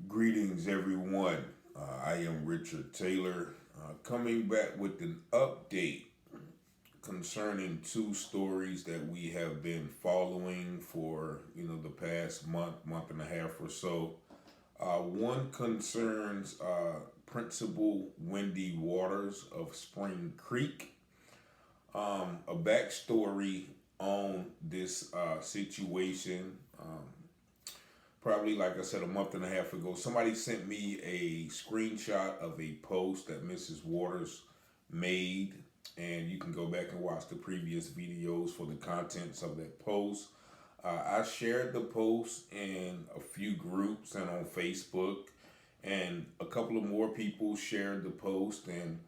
Greetings, everyone. I am Richard Taylor, coming back with an update concerning two stories that we have been following for the past month and a half or so. One concerns Principal Wendy Waters of Spring Creek. A backstory on this situation. Probably, like I said, a month and a half ago, somebody sent me a screenshot of a post that Mrs. Waters made, and you can go back and watch the previous videos for the contents of that post. I shared the post in a few groups and on Facebook, and a couple of more people shared the post, and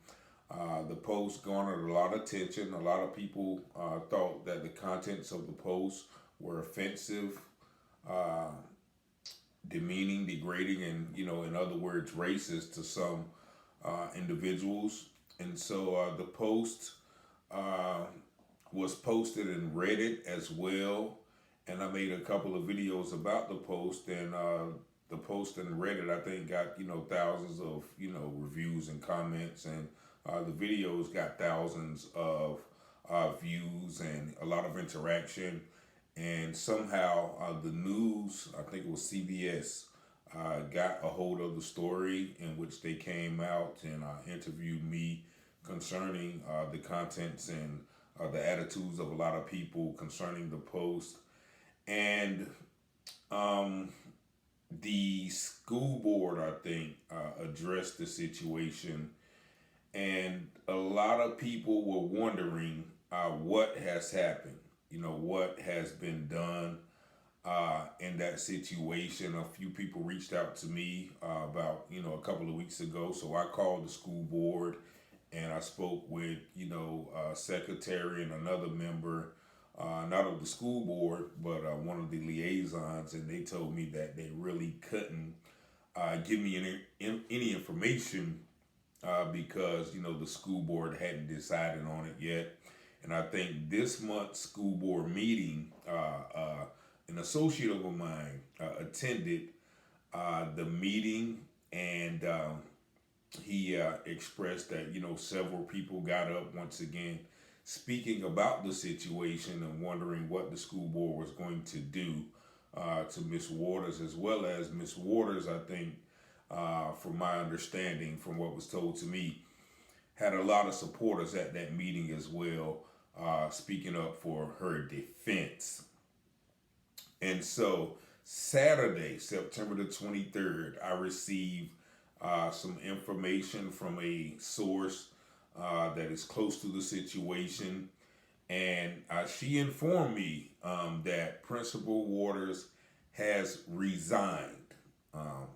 the post garnered a lot of attention. A lot of people thought that the contents of the post were offensive, uh, demeaning, degrading, and in other words, racist to some individuals. And so the post uh, was posted in Reddit as well, and I made a couple of videos about the post. And the post in Reddit, I think, got thousands of reviews and comments, and the videos got thousands of views and a lot of interaction. And somehow the news, I think it was CBS, got a hold of the story in which they came out and interviewed me concerning the contents and the attitudes of a lot of people concerning the post. And um, the school board, I think, addressed the situation. And a lot of people were wondering what has happened, what has been done in that situation. A few people reached out to me about a couple of weeks ago, so I called the school board and I spoke with secretary and another member, not of the school board, but one of the liaisons, and they told me that they really couldn't give me any information because the school board hadn't decided on it yet. And I think this month's school board meeting, an associate of mine attended the meeting, and he expressed that several people got up once again speaking about the situation and wondering what the school board was going to do to Miss Waters, as well as Miss Waters, I think, from my understanding, from what was told to me, had a lot of supporters at that meeting as well, speaking up for her defense. And so Saturday, September the 23rd, I received some information from a source that is close to the situation. And she informed me that Principal Waters has resigned. Um,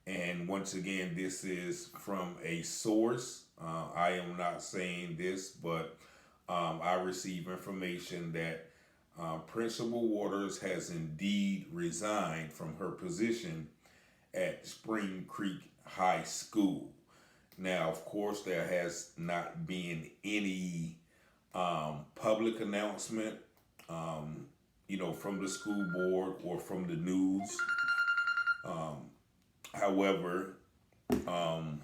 and once again, this is from a source. I am not saying this, but I received information that Principal Waters has indeed resigned from her position at Spring Creek High School. Now, of course, there has not been any public announcement, from the school board or from the news. Um, However, um,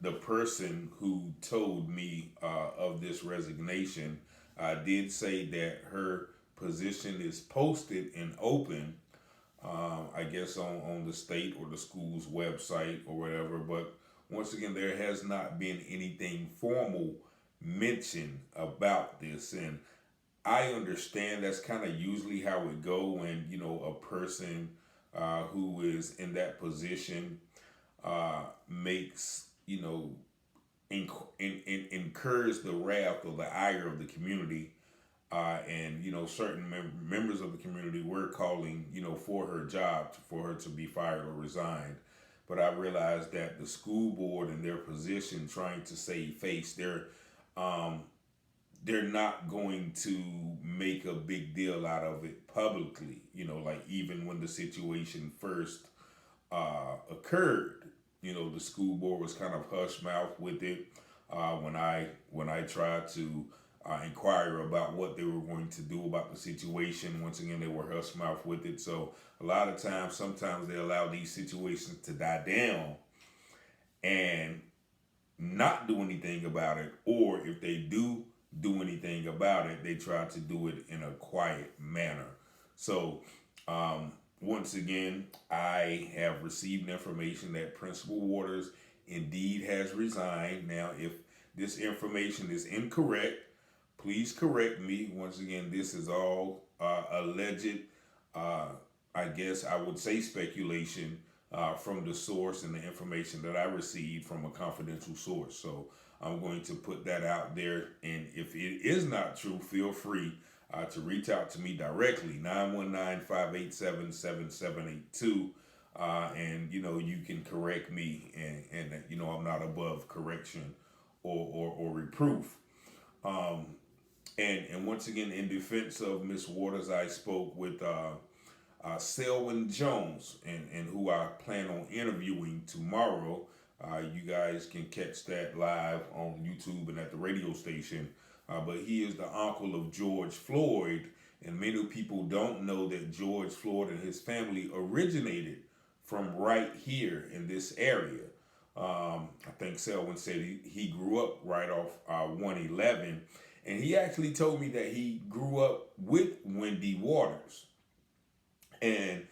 the person who told me of this resignation did say that her position is posted and open, I guess on the state or the school's website or whatever. But once again, there has not been anything formal mentioned about this. And I understand that's kind of usually how it go when, a person who is in that position makes, incurs the wrath or the ire of the community. And certain members of the community were calling for her job, for her to be fired or resigned. But I realized that the school board in their position, trying to save face, um, they're not going to make a big deal out of it publicly. Like even when the situation first occurred, the school board was kind of hush mouth with it. When I tried to inquire about what they were going to do about the situation. Once again, they were hush mouth with it. So a lot of times, sometimes they allow these situations to die down and not do anything about it, or if they do anything about it, they try to do it in a quiet manner. So once again, I have received information that Principal Waters indeed has resigned. Now, if this information is incorrect, please correct me. Once again, this is all alleged, I guess I would say speculation from the source and the information that I received from a confidential source. So I'm going to put that out there. And if it is not true, feel free to reach out to me directly, 919-587-7782. And, you can correct me, and I'm not above correction or reproof. And once again, in defense of Miss Waters, I spoke with Selwyn Jones, and who I plan on interviewing tomorrow. You guys can catch that live on YouTube and at the radio station. But he is the uncle of George Floyd, and many people don't know that George Floyd and his family originated from right here in this area. I think Selwyn said he grew up right off 111, and he actually told me that he grew up with Wendy Waters. And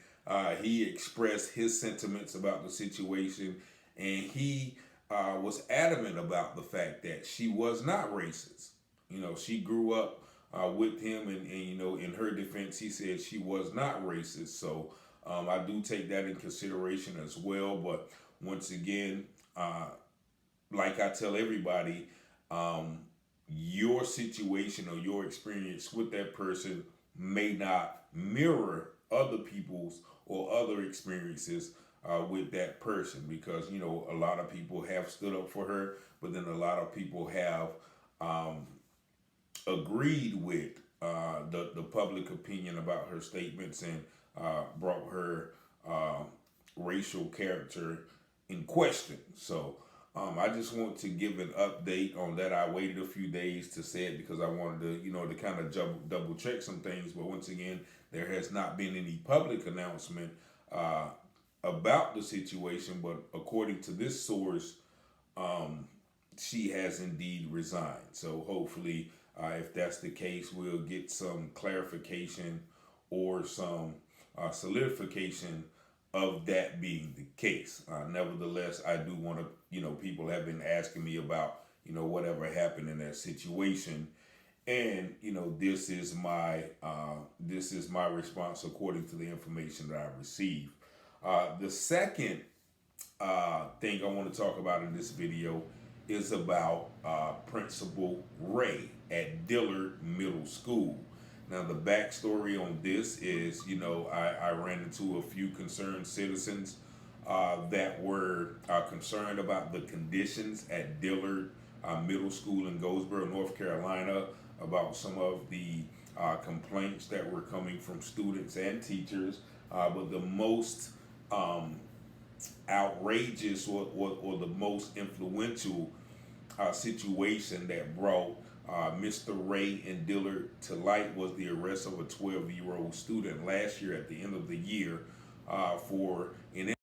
he expressed his sentiments about the situation, and he was adamant about the fact that she was not racist. She grew up with him, and in her defense, he said she was not racist. So I do take that in consideration as well. But once again, like I tell everybody, your situation or your experience with that person may not mirror other people's or other experiences with that person, because a lot of people have stood up for her, but then a lot of people have agreed with the public opinion about her statements, and brought her racial character in question. So I just want to give an update on that. I waited a few days to say it because I wanted to, to kind of double check some things. But once again, there has not been any public announcement about the situation. But according to this source, she has indeed resigned. So hopefully, if that's the case, we'll get some clarification or some solidification of that being the case. Nevertheless, I do want to, people have been asking me about, whatever happened in that situation. And, this is my response according to the information that I received. The second thing I want to talk about in this video is about Principal Ray at Dillard Middle School. Now, the backstory on this is, I ran into a few concerned citizens that were concerned about the conditions at Dillard Middle School in Goldsboro, North Carolina, about some of the complaints that were coming from students and teachers. But the most outrageous or the most influential situation that brought Mr. Ray and Dillard to light was the arrest of a 12-year-old student last year at the end of the year for an